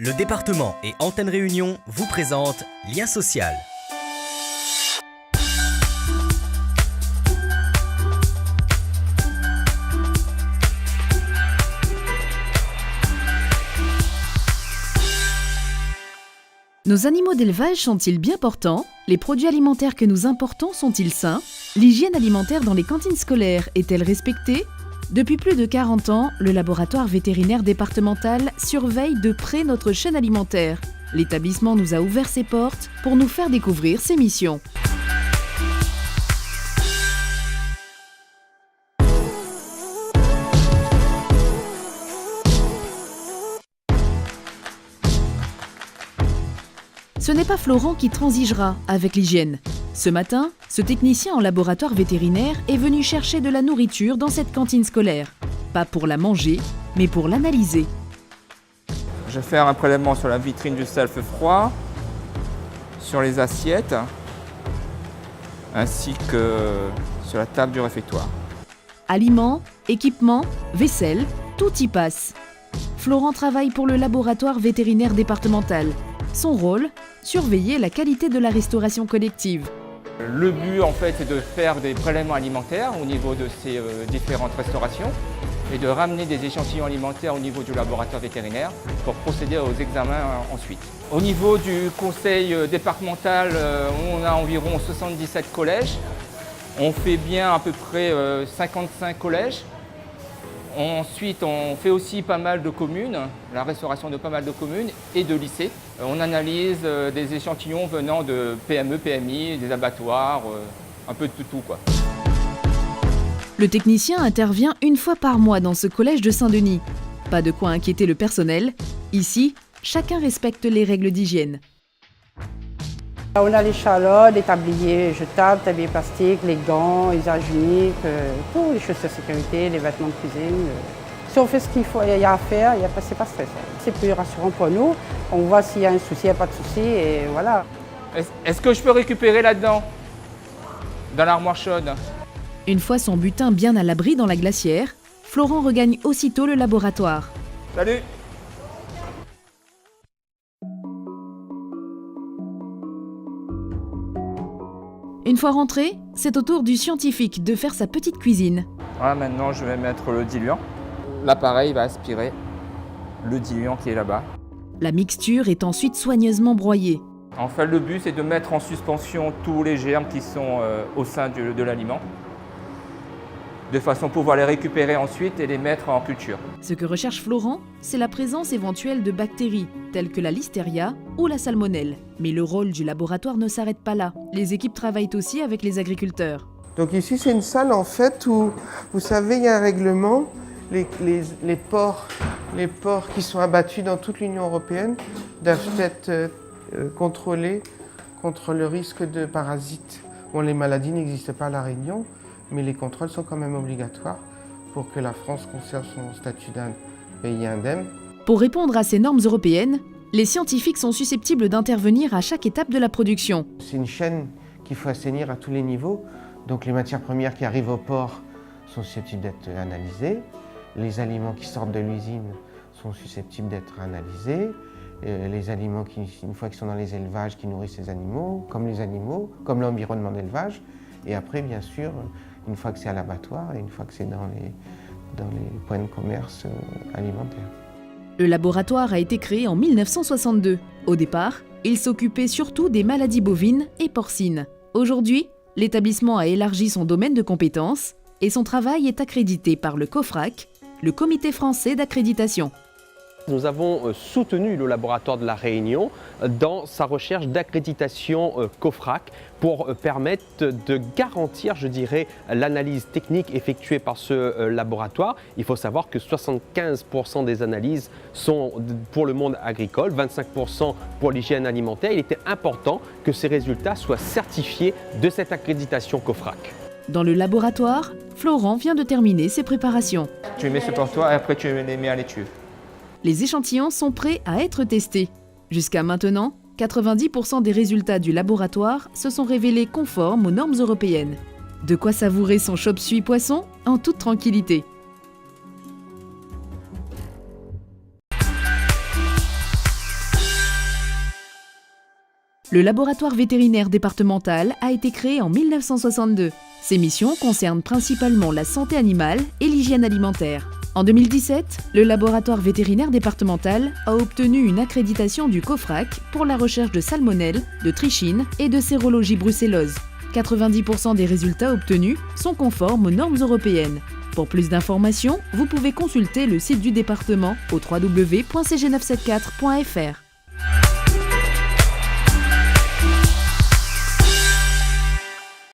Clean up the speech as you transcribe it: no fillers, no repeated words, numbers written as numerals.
Le département et Antenne Réunion vous présentent Lien social. Nos animaux d'élevage sont-ils bien portants? Les produits alimentaires que nous importons sont-ils sains? L'hygiène alimentaire dans les cantines scolaires est-elle respectée? Depuis plus de 40 ans, le laboratoire vétérinaire départemental surveille de près notre chaîne alimentaire. L'établissement nous a ouvert ses portes pour nous faire découvrir ses missions. Ce n'est pas Florent qui transigera avec l'hygiène. Ce matin, ce technicien en laboratoire vétérinaire est venu chercher de la nourriture dans cette cantine scolaire. Pas pour la manger, mais pour l'analyser. Je vais faire un prélèvement sur la vitrine du self froid, sur les assiettes, ainsi que sur la table du réfectoire. Aliments, équipements, vaisselle, tout y passe. Florent travaille pour le laboratoire vétérinaire départemental. Son rôle, surveiller la qualité de la restauration collective. Le but en fait est de faire des prélèvements alimentaires au niveau de ces différentes restaurations et de ramener des échantillons alimentaires au niveau du laboratoire vétérinaire pour procéder aux examens ensuite. Au niveau du conseil départemental, on a environ 77 collèges. On fait bien à peu près 55 collèges. Ensuite, on fait aussi pas mal de communes, la restauration de pas mal de communes et de lycées. On analyse des échantillons venant de PME, PMI, des abattoirs, un peu de tout quoi. Le technicien intervient une fois par mois dans ce collège de Saint-Denis. Pas de quoi inquiéter le personnel. Ici, chacun respecte les règles d'hygiène. On a les chalots, les tabliers jetables, tabliers plastiques, les gants, les hygiéniques, tout, les chaussures de sécurité, les vêtements de cuisine. Si on fait ce qu'il faut, il y a à faire, c'est pas stressant. C'est plus rassurant pour nous. On voit s'il y a un souci, il n'y a pas de souci et voilà. Est-ce que je peux récupérer là-dedans, dans l'armoire chaude? Une fois son butin bien à l'abri dans la glacière, Florent regagne aussitôt le laboratoire. Salut! Une fois rentré, c'est au tour du scientifique de faire sa petite cuisine. Voilà, maintenant je vais mettre le diluant. L'appareil va aspirer le diluant qui est là-bas. La mixture est ensuite soigneusement broyée. En fait, le but c'est de mettre en suspension tous les germes qui sont au sein de l'aliment, de façon à pouvoir les récupérer ensuite et les mettre en culture. Ce que recherche Florent, c'est la présence éventuelle de bactéries, telles que la listeria ou la salmonelle. Mais le rôle du laboratoire ne s'arrête pas là. Les équipes travaillent aussi avec les agriculteurs. Donc ici, c'est une salle en fait où, vous savez, il y a un règlement. Les porcs qui sont abattus dans toute l'Union européenne doivent être contrôlés contre le risque de parasites. Bon, les maladies n'existent pas à La Réunion, mais les contrôles sont quand même obligatoires pour que la France conserve son statut d'un pays indemne. Pour répondre à ces normes européennes, les scientifiques sont susceptibles d'intervenir à chaque étape de la production. C'est une chaîne qu'il faut assainir à tous les niveaux. Donc les matières premières qui arrivent au port sont susceptibles d'être analysées. Les aliments qui sortent de l'usine sont susceptibles d'être analysés. Les aliments qui, une fois qu'ils sont dans les élevages, qui nourrissent les animaux, comme l'environnement d'élevage. Et après, bien sûr, une fois que c'est à l'abattoir et une fois que c'est dans les points de commerce alimentaires. Le laboratoire a été créé en 1962. Au départ, il s'occupait surtout des maladies bovines et porcines. Aujourd'hui, l'établissement a élargi son domaine de compétences et son travail est accrédité par le COFRAC, le Comité français d'accréditation. Nous avons soutenu le laboratoire de La Réunion dans sa recherche d'accréditation COFRAC pour permettre de garantir, je dirais, l'analyse technique effectuée par ce laboratoire. Il faut savoir que 75% des analyses sont pour le monde agricole, 25% pour l'hygiène alimentaire. Il était important que ces résultats soient certifiés de cette accréditation COFRAC. Dans le laboratoire, Florent vient de terminer ses préparations. Tu mets ce pour toi et après tu les mets à l'étui. Les échantillons sont prêts à être testés. Jusqu'à maintenant, 90% des résultats du laboratoire se sont révélés conformes aux normes européennes. De quoi savourer son chop-suey poisson en toute tranquillité. Le laboratoire vétérinaire départemental a été créé en 1962. Ses missions concernent principalement la santé animale et l'hygiène alimentaire. En 2017, le laboratoire vétérinaire départemental a obtenu une accréditation du COFRAC pour la recherche de salmonelle, de trichine et de sérologie brucellose. 90% des résultats obtenus sont conformes aux normes européennes. Pour plus d'informations, vous pouvez consulter le site du département au www.cg974.fr.